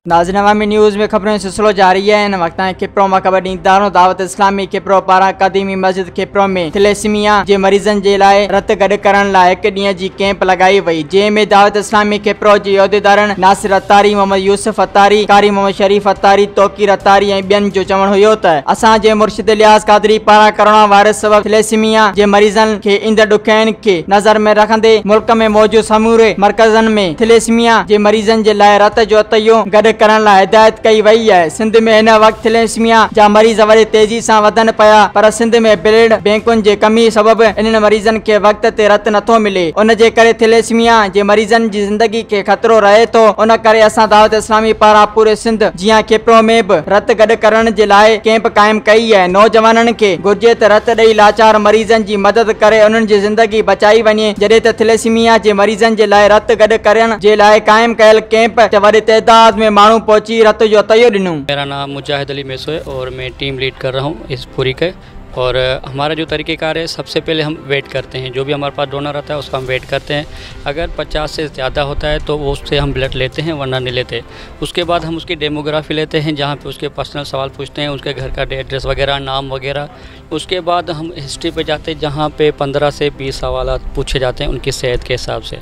नाज़रीन अवामी न्यूज़ में खबरों सिलसिलो जारी है। इन वक्त खिप्रो मां ख़बर ॾींदारो दावत इस्लामी खिप्रो पारां क़दीमी मस्जिद खिप्रो में थैलेसीमिया जे मरीज़नि जे लाइ रत गॾु करण लाइ हिकु ॾींहं जी कैंप लगाई वई, जंहिंमें दावत इस्लामी खिप्रो जे उहिदेदारनि नासिर अतारी, मोहम्मद यूसुफ अतारी, कारी मोहम्मद शरीफ अतारी, तौकीर अतारी ऐं ॿियनि जो चवणु हुयो त असांजे मुर्शिद इलियास कादरी पारां कोरोना वायरस सबबि थैलेसीमिया जे मरीज़नि खे ईंदड़ ॾुखियाईनि खे नज़र में रखंदे मुल्क में मौजूद समूरे मरकज़नि में थैलेसीमिया जे मरीज़नि जे लाइ रत जो अतयो गॾु करण लाइ हिदायत कई वई है। सिंध में हिन वक्त थैलेसीमिया जा मरीज़ वरी तेज़ी सां वधनि पिया, पर सिंध में ब्लड बैंकुनि जे कमी सबबि इन्हनि मरीज़नि खे वक्त ते रत नथो मिले। उन जे करे थैलेसीमिया जे मरीज़नि जी ज़िंदगी खे ख़तरो रहे थो। उन करे असां दावत इस्लामी पारां पूरे सिंध जियां खिप्रो में बि रत गॾु करण जे लाइ कैंप क़ाइमु कई है। नौजवाननि खे घुर्जे त रत ॾेई लाचार मरीज़नि जी मदद करे उन्हनि जी ज़िंदगी बचाई वञे, जॾहिं त थैलेसीमिया जे मरीज़नि जे लाइ रत गॾु करण जे लाइ क़ाइमु कयल कैंप ते वॾी तइदाद में माण्हू पहुची रत जो तयो ॾिनो। मेरा नाम मुजाहिद अली मेसो है और मैं टीम लीड कर रहा हूँ इस पूरी के। और हमारा जो तरीक़ेकार है, सबसे पहले हम वेट करते हैं, जो भी हमारे पास डोनर आता है उसका हम वेट करते हैं। अगर 50 से ज़्यादा होता है तो वो उससे हम ब्लड लेते हैं, वरना नहीं लेते। उसके बाद हम उसकी डेमोग्राफी लेते हैं, जहाँ पे उसके पर्सनल सवाल पूछते हैं, उसके घर का एड्रेस वगैरह, नाम वगैरह। उसके बाद हम हिस्ट्री पे जाते हैं, जहाँ पे 15 से 20 सवाल पूछे जाते हैं उनकी सेहत के हिसाब से।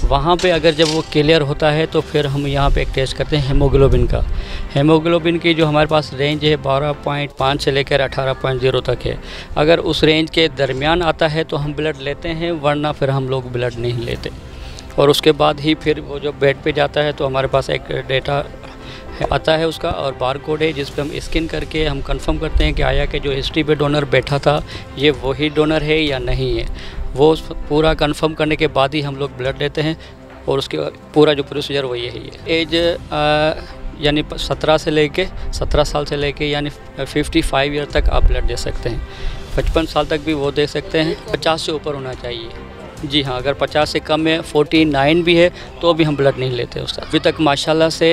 वहाँ पे अगर जब वो क्लियर होता है तो फिर हम यहाँ पे एक टेस्ट करते हैं हेमोग्लोबिन का। हेमोग्लोबिन की जो हमारे पास रेंज है 12.5 से लेकर 18.0 तक है। अगर उस रेंज के दरमियान आता है तो हम ब्लड लेते हैं, वरना फिर हम लोग ब्लड नहीं लेते। और उसके बाद ही फिर वो जो बेड पे जाता है तो हमारे पास एक डेटा आता है उसका, और बार कोड है जिस पे हम स्कैन करके हम कंफर्म करते हैं कि आया कि जो हिस्ट्री पे डोनर बैठा था ये वही डोनर है या नहीं है। वो पूरा कंफर्म करने के बाद ही हम लोग ब्लड लेते हैं, और उसके पूरा जो प्रोसीजर वो यही है। एज यानी 17 साल से लेके यानी 55 ईयर तक आप ब्लड दे सकते हैं। 55 साल तक भी वो दे सकते हैं। 50 से ऊपर होना चाहिए। जी हाँ, अगर 50 से कम है, 49 भी है, तो भी हम ब्लड नहीं लेते उसका। अभी तक माशाल्लाह से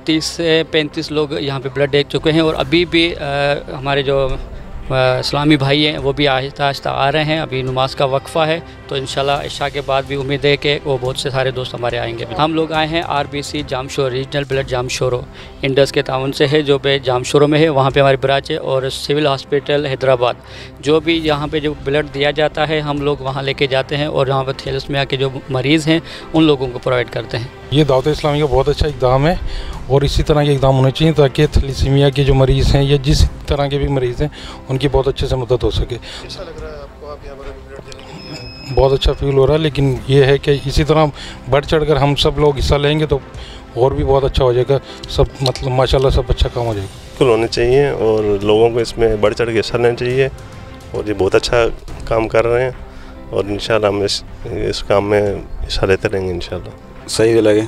30 से 35 लोग यहाँ पे ब्लड दे चुके हैं, और अभी भी हमारे जो इस्लामी भाई हैं वो भी आहिस्ता आहिस्ता आ रहे हैं। अभी नमाज का वक्फ़ा है, तो इंशाल्लाह इशा के बाद भी उम्मीद है कि वो बहुत से सारे दोस्त हमारे आएंगे। हम लोग आए हैं RBC Jamshoro, regional blood Jamshoro Indus के ताउन से है, जो पे जामशोरो में है, वहाँ पे हमारी ब्रांच है। और सिविल हॉस्पिटल हैदराबाद, जो भी यहाँ पे जो ब्लड दिया जाता है हम लोग वहाँ लेके जाते हैं, और यहाँ पर थैलेसीमिया के जो मरीज़ हैं उन लोगों को प्रोवाइड करते हैं। ये दावत इस्लामी का बहुत अच्छा इक़दाम है, और इसी तरह के इक़दाम होने चाहिए ताकि थैलेसीमिया के जो मरीज़ हैं या जिस तरह के भी मरीज़ हैं उनकी बहुत अच्छे से मदद हो सके। कैसा लग रहा है आपको, आप यहाँ पर ब्लड देने के? बहुत अच्छा फील हो रहा है, लेकिन ये है कि इसी तरह बढ़ चढ़ कर हम सब लोग हिस्सा लेंगे तो और भी बहुत अच्छा हो जाएगा। सब मतलब माशाल्लाह सब अच्छा काम हो जाएगा। बिल्कुल होने चाहिए, और लोगों को इसमें बढ़ चढ़ के हिस्सा लेना चाहिए, और ये बहुत अच्छा काम कर रहे हैं, और इंशाल्लाह हम इस काम में हिस्सा लेते रहेंगे इंशाल्लाह। सही लगे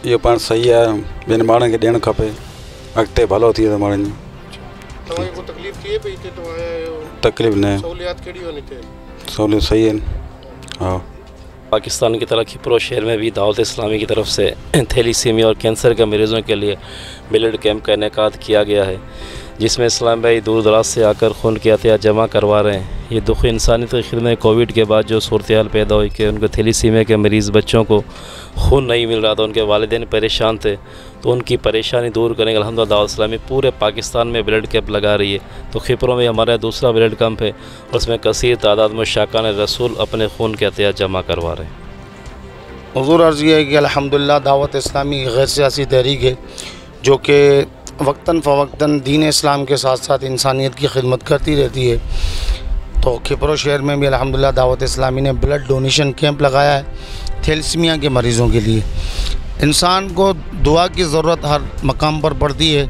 ये पाण सही है, ॿियनि माण्हुनि खे ॾियणु खपे, अॻिते भलो थिए त माण्हुनि जो। तकलीफ़ न, सहूलियत सही है। हाँ, पाकिस्तान की तरह खिप्रो शहर में भी दावत इस्लामी की तरफ से थैलेसीमिया और कैंसर के मरीज़ों के लिए ब्लड कैंप का इनेकाद किया गया है, जिसमें इस्लाम भाई दूर दराज से आकर खून की अतिया जमा करवा रहे हैं। ये दुख इंसानियत की खिदमत कोविड के बाद जो सूरत पैदा हुई कि उनको थैलेसीमिया के मरीज़ बच्चों को खून नहीं मिल रहा था, उनके वालिदैन परेशान थे, तो उनकी परेशानी दूर करने के अल्हम्दुलिल्लाह दावत इस्लामी पूरे पाकिस्तान में ब्लड कैंप लगा रही है। तो खिप्रो में हमारा दूसरा ब्लड कैंप है, और उसमें कसीर तादाद में शाकान रसूल अपने खून के अतिया जमा करवा रहे हैं। हुज़ूर अर्ज़ ये है कि अल्हम्दुलिल्लाह दावत इस्लामी गैर सियासी तहरीक है, जो कि वक्तन फ़वक्तन दीन इस्लाम के साथ साथ इंसानियत की खिदमत करती रहती है। तो खिप्रो शहर में भी अल्हम्दुलिल्लाह दावत इस्लामी ने ब्लड डोनेशन कैंप लगाया है थैलेसीमिया के मरीज़ों के लिए। इंसान को दुआ की ज़रूरत हर मकाम पर पड़ती है।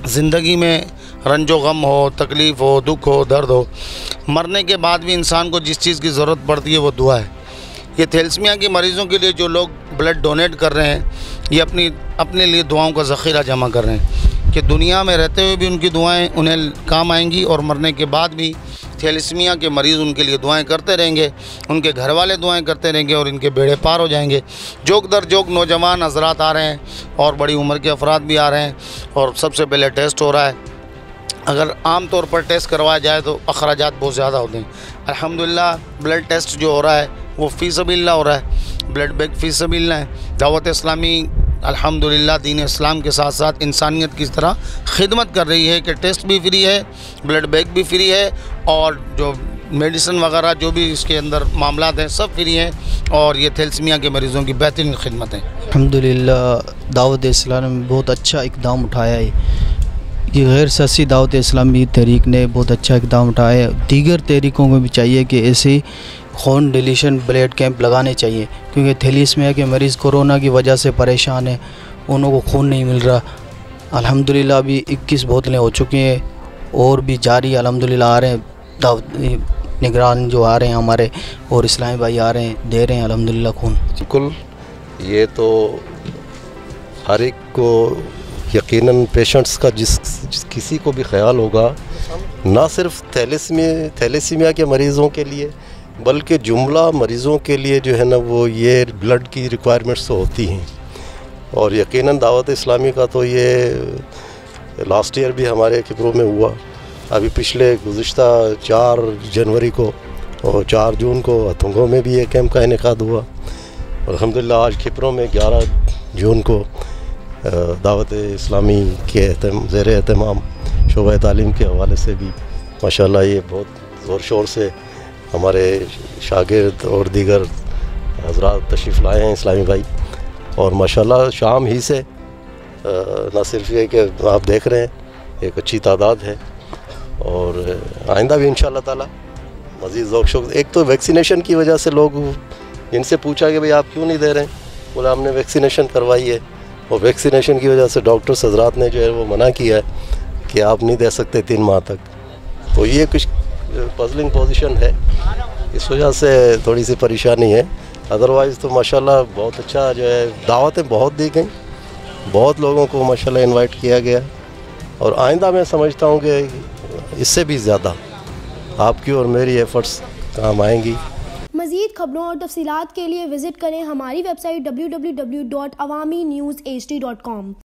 ज़िंदगी में रंजो गम हो, तकलीफ़ हो, दुख हो, दर्द हो, मरने के बाद भी इंसान को जिस चीज़ की ज़रूरत पड़ती है वो दुआ है। ये थैलेसीमिया के मरीज़ों के लिए जो लोग ब्लड डोनेट कर रहे हैं, ये अपने लिए दुआओं का ज़ख़ीरा जमा कर रहे हैं कि दुनिया में रहते हुए भी उनकी दुआएं उन्हें काम आएंगी, और मरने के बाद भी थैलेसीमिया के मरीज़ उनके लिए दुआएं करते रहेंगे, उनके घर वाले दुआएं करते रहेंगे, और इनके बेड़े पार हो जाएंगे। जोक दर जोक नौजवान हज़रात आ रहे हैं, और बड़ी उम्र के अफराद भी आ रहे हैं, और सबसे पहले टेस्ट हो रहा है। अगर आम तौर पर टेस्ट करवाया जाए तो अखराजात बहुत ज़्यादा होते हैं। अल्हम्दुलिल्लाह ब्लड टेस्ट जो हो रहा है वो फ़ी सबीलिल्लाह हो रहा है। ब्लड बैंक फ़ी सबीलिल्लाह है। दावत इस्लामी अल्हम्दुलिल्लाह दीन इस्लाम के साथ साथ इंसानियत की तरह खिदमत कर रही है कि टेस्ट भी फ्री है, ब्लड बैंक भी फ्री है और जो मेडिसिन वगैरह जो भी इसके अंदर मामलात हैं सब फ्री हैं और ये थैलेसीमिया के मरीज़ों की बेहतरीन खिदमत है। अल्हम्दुलिल्लाह दावत इस्लाम ने बहुत अच्छा इक़दाम उठाया है। ये गैर सियासी दावत इस्लामी तहरीक ने बहुत अच्छा इक़दाम उठाया है। दीगर तहरीकों को भी चाहिए कि ऐसे खून डिलीशन ब्लड कैंप लगाने चाहिए, क्योंकि थैलेसीमिया के मरीज़ कोरोना की वजह से परेशान हैं, उन्हों को खून नहीं मिल रहा। अल्हम्दुलिल्लाह अभी 21 बोतलें हो चुकी हैं और भी जारी अल्हम्दुलिल्लाह आ रहे हैं। दावत निगरान जो आ रहे हैं हमारे और इस्लामी भाई आ रहे हैं, दे रहे हैं अल्हम्दुलिल्लाह खून। बिल्कुल, ये तो हर एक को यकीनन पेशेंट्स का जिस किसी को भी ख्याल होगा, ना सिर्फ थैलेसीमिया के मरीज़ों के लिए बल्कि जुमला मरीज़ों के लिए जो है ना वो ये ब्लड की रिक्वायरमेंट्स तो होती हैं। और यकीनन दावत इस्लामी का तो ये लास्ट ईयर भी हमारे खिपरों में हुआ। अभी पिछले गुज़िश्ता 4 जनवरी को और 4 जून को हथुंगों में भी ये कैंप का इनेकाद हुआ। अल्हम्दुलिल्लाह आज खिपरों में 11 जून को दावत इस्लामी के ज़ेर एहतमाम शोबा तालीम के हवाले से भी माशाल्लाह ये बहुत ज़ोर शोर से हमारे शागिर्द और दीगर हज़रात तशरीफ़ लाए हैं इस्लामी भाई। और माशाल्लाह शाम ही से न सिर्फ ये कि आप देख रहे हैं एक अच्छी तादाद है और आइंदा भी इंशाअल्लाह ताला मज़ीद ज़ौक़ शौक़। एक तो वैक्सीनेशन की वजह से लोग इनसे पूछा कि भाई आप क्यों नहीं दे रहे हैं, बोला हमने वैक्सीनेशन करवाई है और वैक्सीनेशन की वजह से डॉक्टर्स हज़रात ने जो है वो मना किया है कि आप नहीं दे सकते 3 माह तक। तो ये कुछ पजलिंग पोजीशन है, इस वजह से थोड़ी सी परेशानी है। अदरवाइज़ तो माशाल्लाह बहुत अच्छा जो है दावतें बहुत दी गई, बहुत लोगों को माशाल्लाह इनवाइट किया गया और आइंदा मैं समझता हूँ कि इससे भी ज़्यादा आपकी और मेरी एफ़र्ट्स काम आएंगी। मज़ीद खबरों और तफसीलात के लिए विज़िट करें हमारी वेबसाइट www.awamiNewsHD.com।